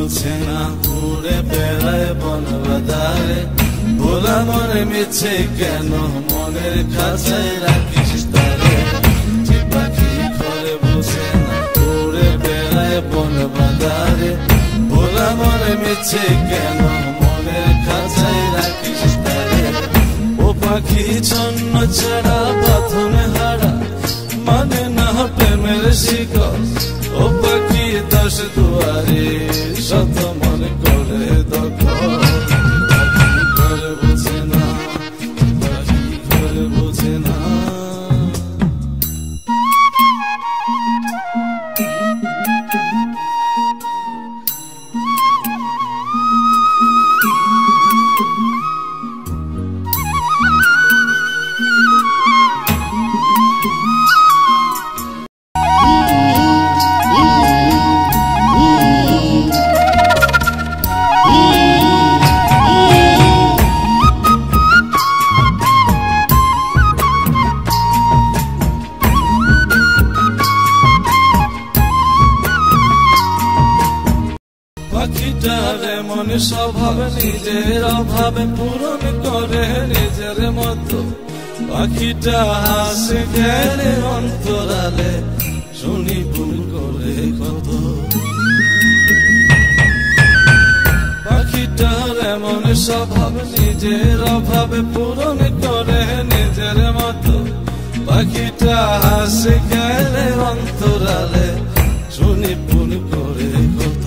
उड़े बेड़ाय बन बादारे भोला मने मिछे केन मनेर खाचाय राखिस तारे जे पाखी घरे बसे ना उड़े बेड़ाय बन बादारे भोला मने मिछे केन मनेर खाचाय राखिस तारे ओ पाखी छन्न छाड़ा बाथने हाड़ा माने ना प्रेमेर शिकल ओ पाखी दश दुआरे शत मन करे दखल घरे बुझे ना पाखी घरे बुझे ना পাখিটারে মনে স্বভাব নিজের অভাবে পূরণ করে নিজের মতো পাখিটা হাসে গেলে অন্তরালে শুনি ভুল করে কত পাখিটারে মনে স্বভাব নিজের অভাবে পূরণ করে নিজের মতো পাখিটা হাসে গেলে অন্তরালে শুনি ভুল করে কত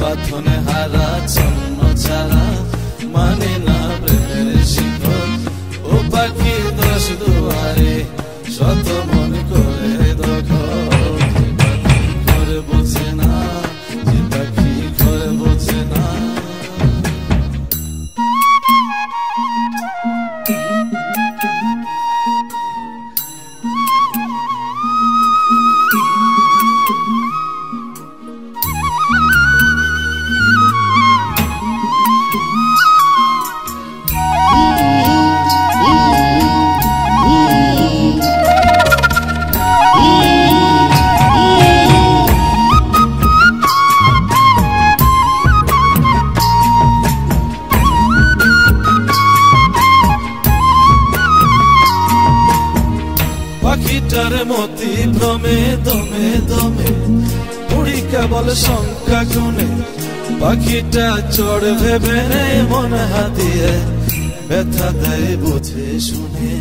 পাথনে হারা ছন্ন ছাড়া মানে না প্রেমের শিকল ও পাখি দশ দুয়ারে শত মন করে দখল পাখি ঘরে বোঝে না যে পাখি ঘরে বোঝে না পাখিটার মতি ভ্রমে দমে দমে উড়ি কেবল সংখ্যা গুনে পাখিটা চড় ভেবে মন হাতিয়ে ব্যথা দেয় বুঝে শুনে